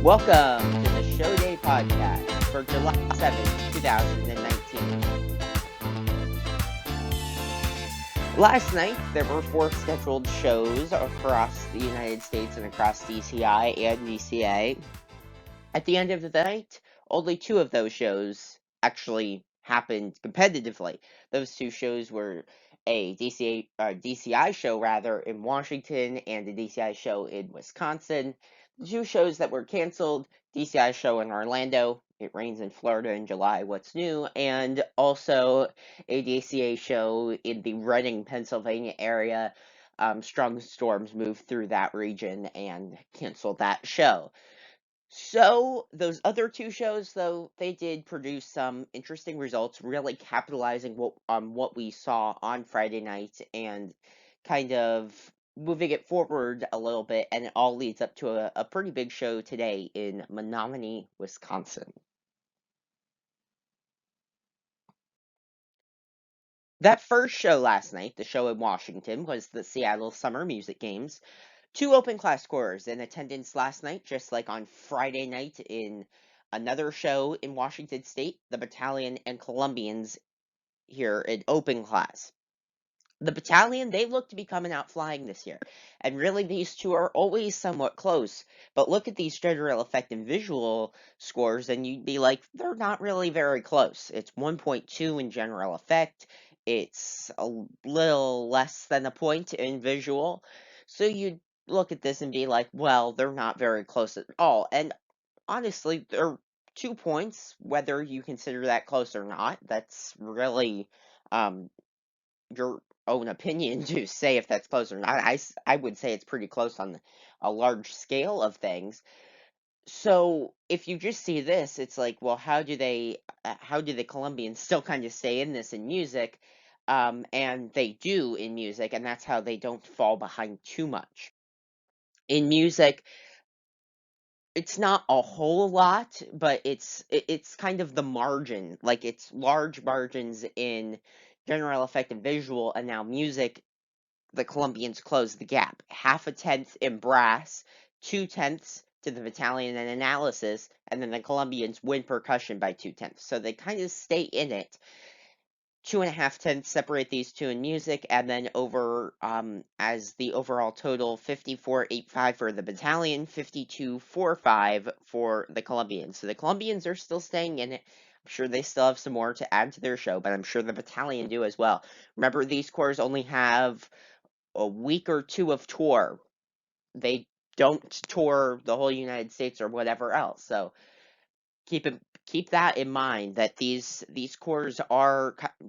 Welcome to the Show Day podcast for July 7th, 2019. Last night, there were 4 scheduled shows across the United States and across DCI and DCA. At the end of the night, only 2 of those shows actually happened competitively. Those 2 shows were a DCI show rather in Washington and a DCI show in Wisconsin. The 2 shows that were canceled, DCI show in Orlando, it rains in Florida in July, what's new, and also a DCA show in the Reading, Pennsylvania area. Strong storms moved through that region and canceled that show. So, those other 2 shows, though, they did produce some interesting results, really capitalizing on what we saw on Friday night and kind of moving it forward a little bit, and it all leads up to a pretty big show today in Menominee, Wisconsin. That first show last night, the show in Washington, was the Seattle Summer Music Games. 2 open class scorers in attendance last night, just like on Friday night in another show in Washington State, the Battalion and Columbians here in open class. The Battalion, they look to be coming out flying this year, and really these 2 are always somewhat close, but look at these general effect and visual scores, and you'd be like, they're not really very close. It's 1.2 in general effect, it's a little less than a point in visual, so you'd look at this and be like, well, they're not very close at all, and honestly, they're 2 points, whether you consider that close or not, that's really, um, your own opinion to say if that's close or not. I would say it's pretty close on a large scale of things. So if you just see this, it's like, well, how do the Colombians still kind of stay in this in music? And they do in music, and that's how they don't fall behind too much. In music, it's not a whole lot, but it's kind of the margin. Like it's large margins in general effect and visual, and now music the Colombians closed the gap. Half a tenth in brass, 2/10 to the Battalion in analysis, and then the Colombians win percussion by 2/10. So they kind of stay in it. 2.5 tenths separate these 2 in music, and then over as the overall total 54.85 for the Battalion, 52.45 for the Colombians. So the Colombians are still staying in it. I'm sure they still have some more to add to their show, but I'm sure the Battalion do as well. Remember, these corps only have a week or 2 of tour. They don't tour the whole United States or whatever else. So keep that in mind that these corps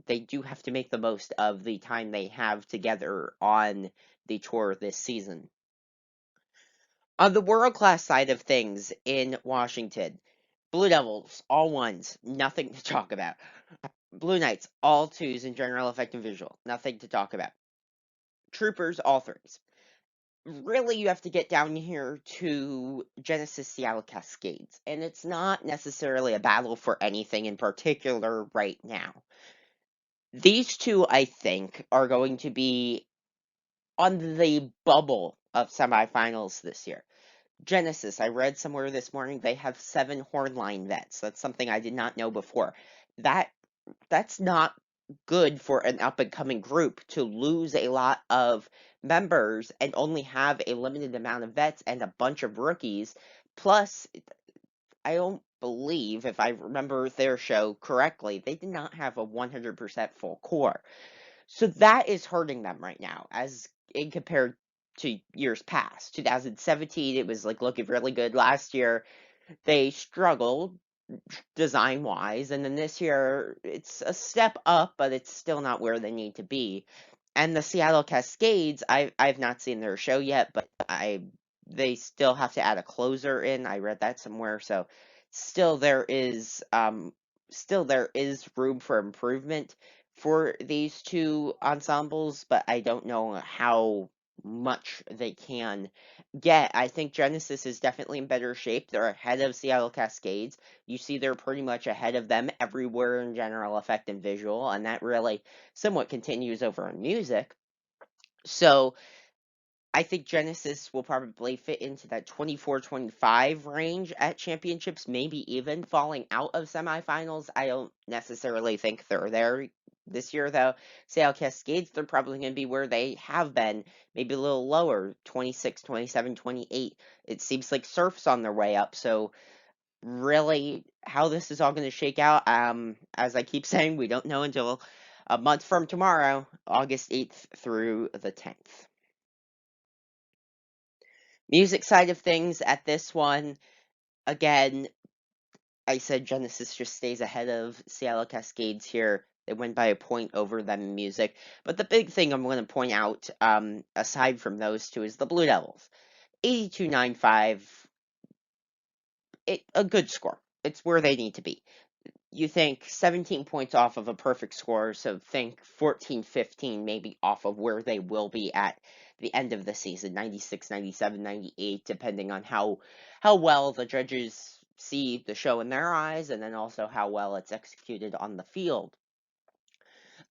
they do have to make the most of the time they have together on the tour this season. On the world class side of things in Washington, Blue Devils, all ones, nothing to talk about. Blue Knights, all 2s in general effect and visual, nothing to talk about. Troopers, all 3s. Really, you have to get down here to Genesis Seattle Cascades, and it's not necessarily a battle for anything in particular right now. These 2, I think, are going to be on the bubble of semifinals this year. Genesis, I read somewhere this morning, they have 7 Hornline vets. That's something I did not know before. That's not good for an up and coming group to lose a lot of members and only have a limited amount of vets and a bunch of rookies. Plus, I don't believe, if I remember their show correctly, they did not have a 100% full core. So that is hurting them right now, as in compared to years past. 2017, it was like looking really good. Last year, they struggled design wise, and then this year it's a step up, but it's still not where they need to be. And the Seattle Cascades, I've not seen their show yet, but they still have to add a closer in. I read that somewhere, so still there is room for improvement for these 2 ensembles, but I don't know how much they can get. I think Genesis is definitely in better shape. They're ahead of Seattle Cascades. You see they're pretty much ahead of them everywhere in general effect and visual, and that really somewhat continues over in music. So I think Genesis will probably fit into that 24-25 range at championships, maybe even falling out of semifinals. I don't necessarily think they're there this year, though. Seattle Cascades, they're probably going to be where they have been, maybe a little lower, 26, 27, 28. It seems like Surf's on their way up, so really how this is all going to shake out, as I keep saying, we don't know until a month from tomorrow, August 8th through the 10th. Music side of things at this one, again, I said Genesis just stays ahead of Seattle Cascades here. They win by a point over them in music. But the big thing I'm going to point out, aside from those two, is the Blue Devils. 82.95, a good score. It's where they need to be. You think 17 points off of a perfect score, so think 14, 15 maybe off of where they will be at the end of the season, 96, 97, 98, depending on how well the judges see the show in their eyes, and then also how well it's executed on the field.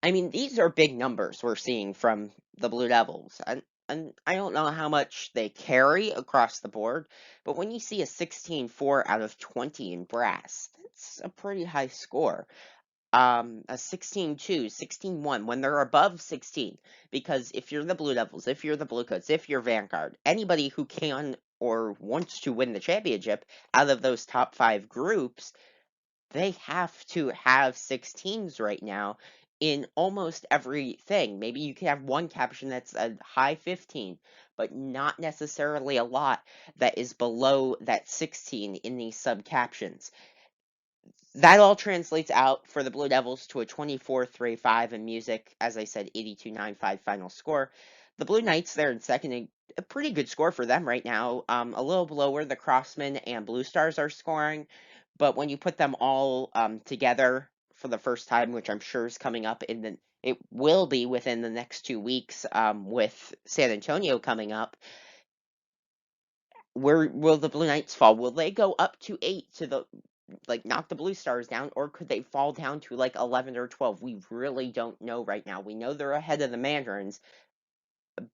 I mean, these are big numbers we're seeing from the Blue Devils, and I don't know how much they carry across the board, but when you see a 16-4 out of 20 in brass, that's a pretty high score. A 16-2, 16-1, when they're above 16, because if you're the Blue Devils, if you're the Bluecoats, if you're Vanguard, anybody who can or wants to win the championship out of those top 5 groups, they have to have 16s right now in almost everything. Maybe you can have one caption that's a high 15, but not necessarily a lot that is below that 16 in these sub captions. That all translates out for the Blue Devils to a 24-3-5 in music. As I said, 82.95 final score. The Blue Knights, they're in second, a pretty good score for them right now. A little lower the Crossmen and Blue Stars are scoring, but when you put them all together for the first time, which I'm sure is coming up it will be within the next 2 weeks, with San Antonio coming up. Where will the Blue Knights fall? Will they go up to 8 to knock the Blue Stars down, or could they fall down to 11 or 12? We really don't know right now. We know they're ahead of the Mandarins,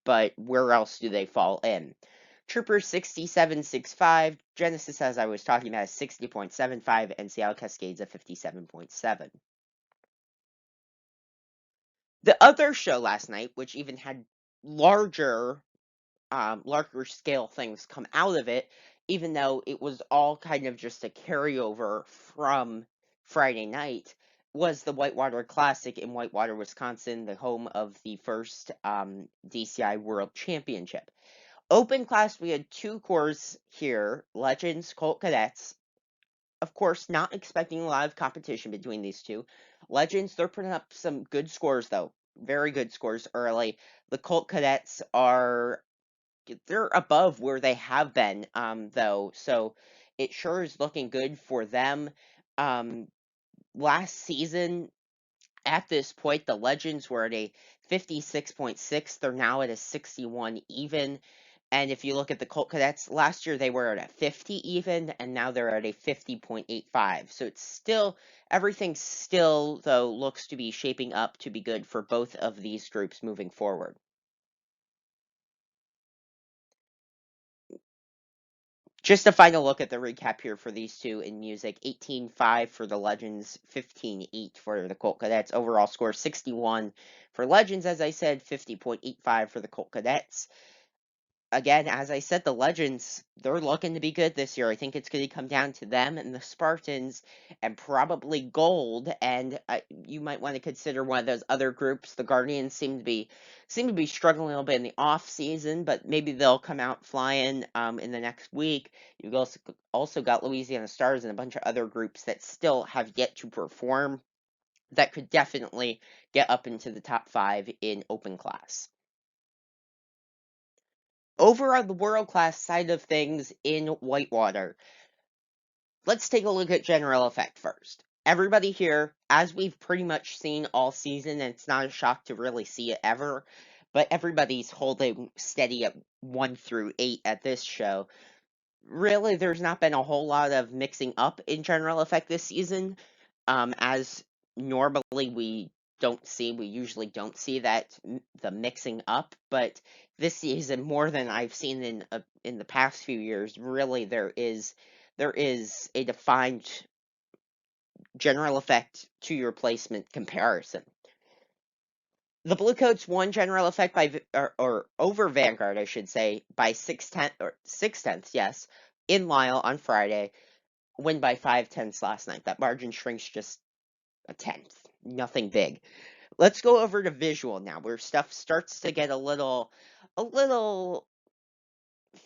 but where else do they fall in? Troopers 67.65, Genesis, as I was talking about, is 60.75, and Seattle Cascades at 57.7. The other show last night, which even had larger scale things come out of it, even though it was all kind of just a carryover from Friday night, was the Whitewater Classic in Whitewater, Wisconsin, the home of the first DCI World Championship. Open class, we had 2 cores here, Legends, Colt Cadets. Of course, not expecting a lot of competition between these two. Legends, they're putting up some good scores, though. Very good scores early. The Colt Cadets they're above where they have been, though, so it sure is looking good for them. Last season, at this point, the Legends were at a 56.6. They're now at a 61 even. And if you look at the Colt Cadets, last year they were at a 50 even, and now they're at a 50.85. So it's still, everything still, though, looks to be shaping up to be good for both of these groups moving forward. Just a final look at the recap here for these two in music. 18-5 for the Legends, 15-8 for the Colt Cadets. Overall score 61 for Legends, as I said, 50.85 for the Colt Cadets. Again, as I said, the Legends, they're looking to be good this year. I think it's going to come down to them and the Spartans and probably Gold. And you might want to consider one of those other groups. The Guardians seem to be struggling a little bit in the off season, but maybe they'll come out flying in the next week. You've also got Louisiana Stars and a bunch of other groups that still have yet to perform that could definitely get up into the top 5 in open class. Over on the world class side of things in Whitewater, let's take a look at general effect first. Everybody here, as we've pretty much seen all season, and it's not a shock to really see it ever, but everybody's holding steady at 1 through 8 at this show. Really, there's not been a whole lot of mixing up in general effect this season, as normally we don't see. We usually don't see that the mixing up, but this season more than I've seen in the past few years, really there is a defined general effect to your placement comparison. The Bluecoats won general effect by or over Vanguard, I should say, by 6/10 yes, in Lyle on Friday. Win by 5/10 last night. That margin shrinks just a tenth. Nothing big. Let's go over to visual now, where stuff starts to get a little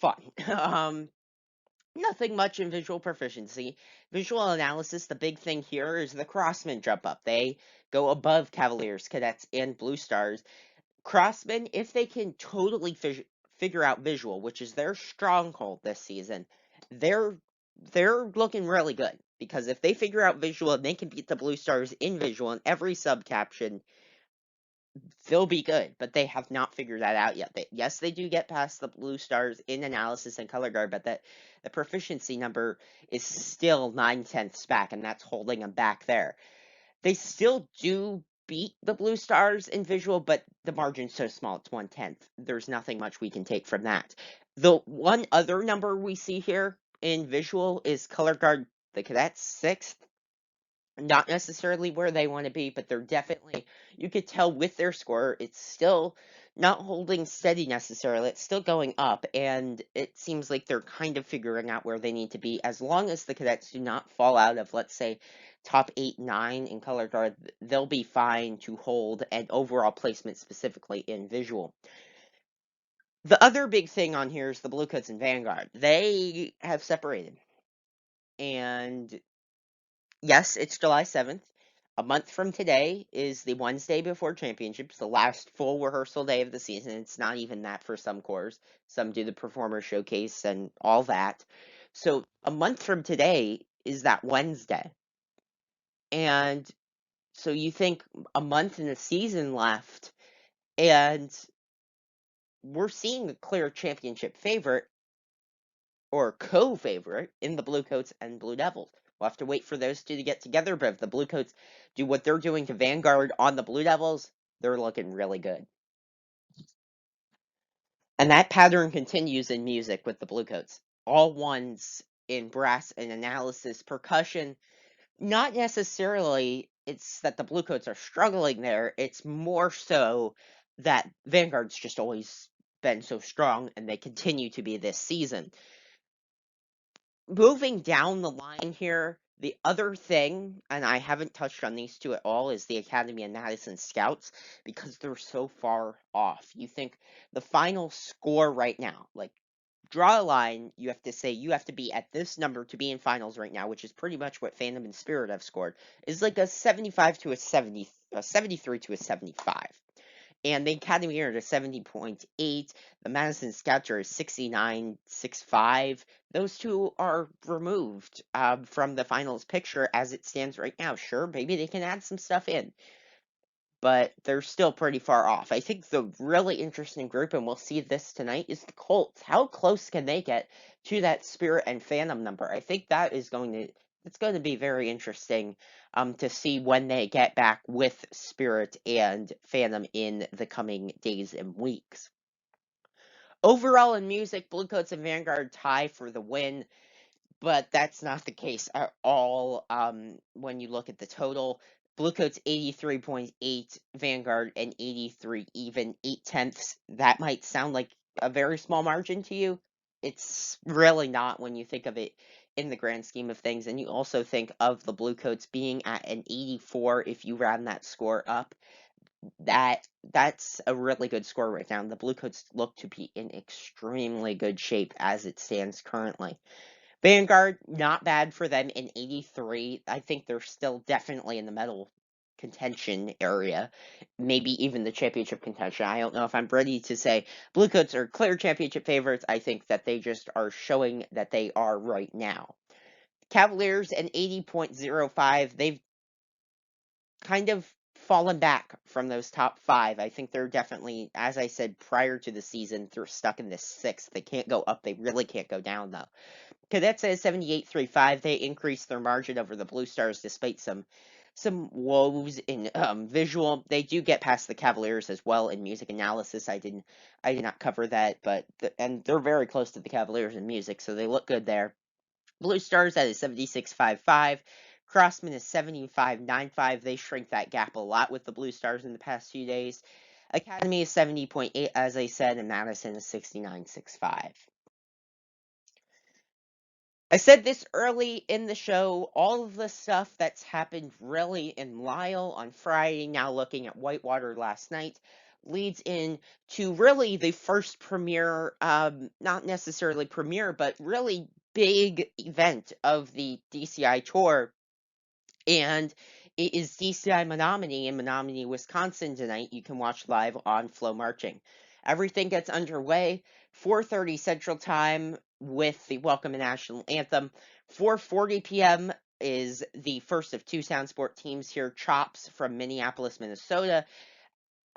fun. Nothing much in visual proficiency. Visual analysis, the big thing here is the Crossmen jump up. They go above Cavaliers, Cadets, and Blue Stars. Crossmen, if they can totally figure out visual, which is their stronghold this season, they're they're looking really good. Because if they figure out visual and they can beat the Blue Stars in visual in every sub caption, they'll be good, but they have not figured that out yet. Yes, they do get past the Blue Stars in analysis and color guard, but the proficiency number is still 9/10 back, and that's holding them back there. They still do beat the Blue Stars in visual, but the margin's so small, it's 1/10. There's nothing much we can take from that. The one other number we see here in visual is color guard the Cadets 6th. Not necessarily where they want to be, but they're definitely, you could tell with their score, it's still not holding steady necessarily. It's still going up, and it seems like they're kind of figuring out where they need to be. As long as the Cadets do not fall out of, let's say, top 8, 9 in color guard, they'll be fine to hold an overall placement specifically in visual. The other big thing on here is the Bluecoats and Vanguard. They have separated. And yes, it's July 7th. A month from today is the Wednesday before championships, the last full rehearsal day of the season. It's not even that for some corps. Some do the performer showcase and all that. So a month from today is that Wednesday. And so you think a month in the season left, and we're seeing a clear championship favorite or co-favorite in the Bluecoats and Blue Devils. We'll have to wait for those two to get together, but if the Bluecoats do what they're doing to Vanguard on the Blue Devils, they're looking really good. And that pattern continues in music with the Bluecoats. All ones in brass and analysis, percussion. Not necessarily it's that the Bluecoats are struggling there, it's more so that Vanguard's just always been so strong and they continue to be this season. Moving down the line here, the other thing, and I haven't touched on these two at all, is the Academy and Madison Scouts, because they're so far off. You think the final score right now, like draw a line, you have to say you have to be at this number to be in finals right now, which is pretty much what Phantom and Spirit have scored, is like a 75 to a 70, a 73 to a 75. And the Academy are at a 70.8. The Madison Scouts are a 69.65. Those two are removed from the finals picture as it stands right now. Sure, maybe they can add some stuff in, but they're still pretty far off. I think the really interesting group, and we'll see this tonight, is the Colts. How close can they get to that Spirit and Phantom number? I think that is it's going to be very interesting to see when they get back with Spirit and Phantom in the coming days and weeks. Overall in music, Bluecoats and Vanguard tie for the win, but that's not the case at all when you look at the total. Bluecoats 83.8, Vanguard and 83 even, 8/10. That might sound like a very small margin to you. It's really not when you think of it in the grand scheme of things. And you also think of the Bluecoats being at an 84 if you round that score up. That's a really good score right now. And the Bluecoats look to be in extremely good shape as it stands currently. Vanguard, not bad for them in 83. I think they're still definitely in the medal contention area, maybe even the championship contention. I don't know if I'm ready to say Bluecoats are clear championship favorites. I think that they just are showing that they are right now. Cavaliers an 80.05. They've kind of fallen back from those top 5. I think they're definitely, as I said prior to the season, they're stuck in this 6th. They can't go up. They really can't go down, though. Cadets at 78.35. They increased their margin over the Blue Stars despite some some woes in visual. They do get past the Cavaliers as well in music analysis. I did not cover that, but and they're very close to the Cavaliers in music, so they look good there. Blue Stars at a 76.55. Crossman is 75.95. They shrink that gap a lot with the Blue Stars in the past few days. Academy is 70.8, as I said, and Madison is 69.65. I said this early in the show, all of the stuff that's happened really in Lyle on Friday, now looking at Whitewater last night, leads in to really the first premiere, not necessarily premiere, but really big event of the DCI tour, and it is DCI Menomonie in Menomonie, Wisconsin tonight. You can watch live on Flow Marching. Everything gets underway 4:30 Central Time with the Welcome National Anthem. 4:40 p.m. is the first of two Sound Sport teams here, Chops from Minneapolis, Minnesota.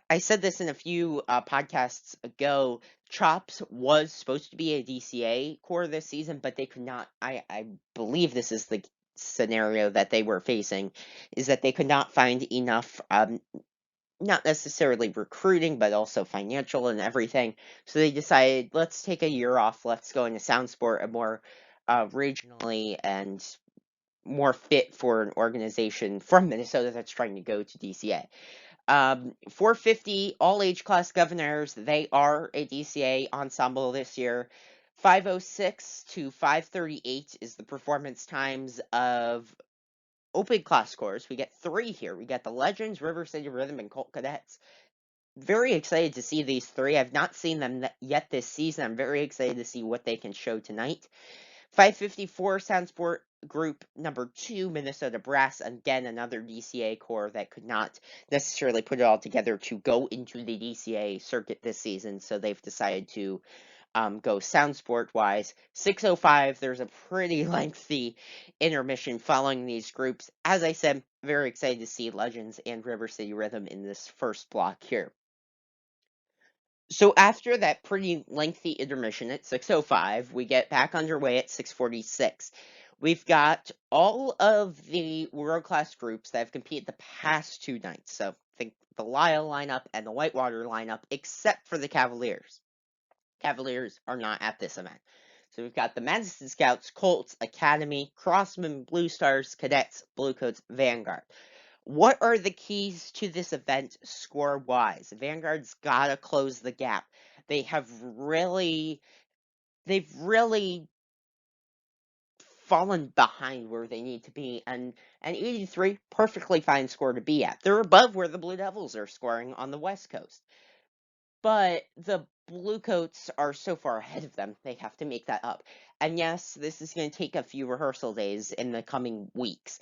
I said this in a few podcasts ago. Chops was supposed to be a DCA core this season, but they could not. I believe this is the scenario that they were facing, is that they could not find enough, not necessarily recruiting, but also financial and everything. So they decided, let's take a year off. Let's go into Sound Sport, a more regionally and more fit for an organization from Minnesota that's trying to go to DCA. 450 all age class governors. They are a DCA ensemble this year. 506 to 538 is the performance times of open class scores. We get three here. We got the Legends, River City Rhythm, and Colt Cadets. Very excited to see these three. I've not seen them yet this season. I'm very excited to see what they can show tonight. 554 Sound Sport Group number 2, Minnesota Brass. Again, another DCA core that could not necessarily put it all together to go into the DCA circuit this season, so they've decided to go Sound Sport wise. 6:05, there's a pretty lengthy intermission following these groups. As I said, very excited to see Legends and River City Rhythm in this first block here. So after that pretty lengthy intermission at 6:05, we get back underway at 6:46. We've got all of the world-class groups that have competed the past two nights. So think the Lyle lineup and the Whitewater lineup, except for the Cavaliers. Cavaliers are not at this event. So we've got the Madison Scouts, Colts, Academy, Crossman, Blue Stars, Cadets, Bluecoats, Vanguard. What are the keys to this event score-wise? Vanguard's got to close the gap. They've really fallen behind where they need to be, and an 83, perfectly fine score to be at. They're above where the Blue Devils are scoring on the West Coast. But the Bluecoats are so far ahead of them, they have to make that up. And yes, this is going to take a few rehearsal days in the coming weeks.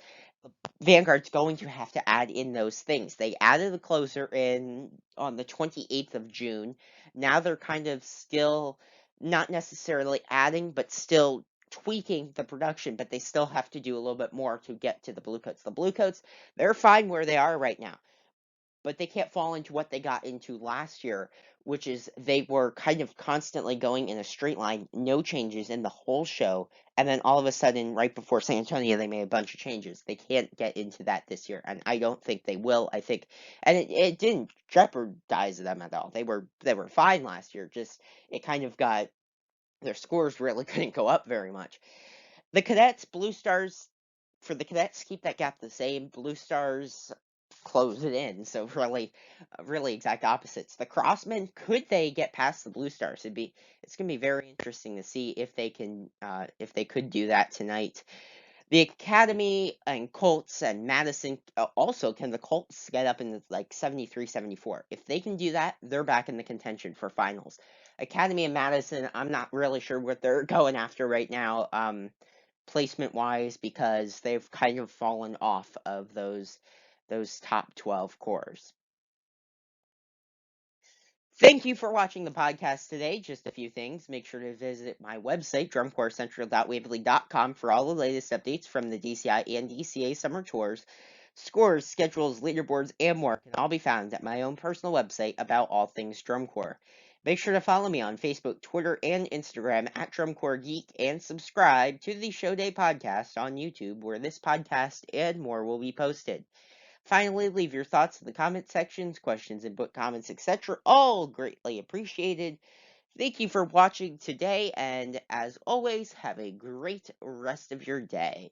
Vanguard's going to have to add in those things. They added a closer in on the 28th of June. Now they're kind of still not necessarily adding, but still tweaking the production, but they still have to do a little bit more to get to the Bluecoats. The Bluecoats, they're fine where they are right now, but they can't fall into what they got into last year, which is they were kind of constantly going in a straight line, no changes in the whole show, and then all of a sudden, right before San Antonio, they made a bunch of changes. They can't get into that this year, and I don't think they will. I think, and it didn't jeopardize them at all. They were fine last year. Just it kind of got their scores really couldn't go up very much. The Cadets, Blue Stars, for the Cadets, keep that gap the same. Blue Stars close it in. So really exact opposites. The Crossmen, could they get past the Blue Stars? It's gonna be very interesting to see if they can if they could do that tonight. The Academy and Colts and Madison, also, can the Colts get up in like 73, 74? If they can do that, they're back in the contention for finals. Academy and Madison, I'm not really sure what they're going after right now, placement wise, because they've kind of fallen off of those top 12 cores. Thank you for watching the podcast today. Just a few things. Make sure to visit my website, drumcorecentral.waverly.com, for all the latest updates from the DCI and DCA summer tours. Scores, schedules, leaderboards, and more can all be found at my own personal website about all things drum corps. Make sure to follow me on Facebook, Twitter, and Instagram at Drumcore Geek, and subscribe to the Show Day podcast on YouTube, where this podcast and more will be posted. Finally, leave your thoughts in the comment sections, questions and book comments, etc. All greatly appreciated. Thank you for watching today, and as always, have a great rest of your day.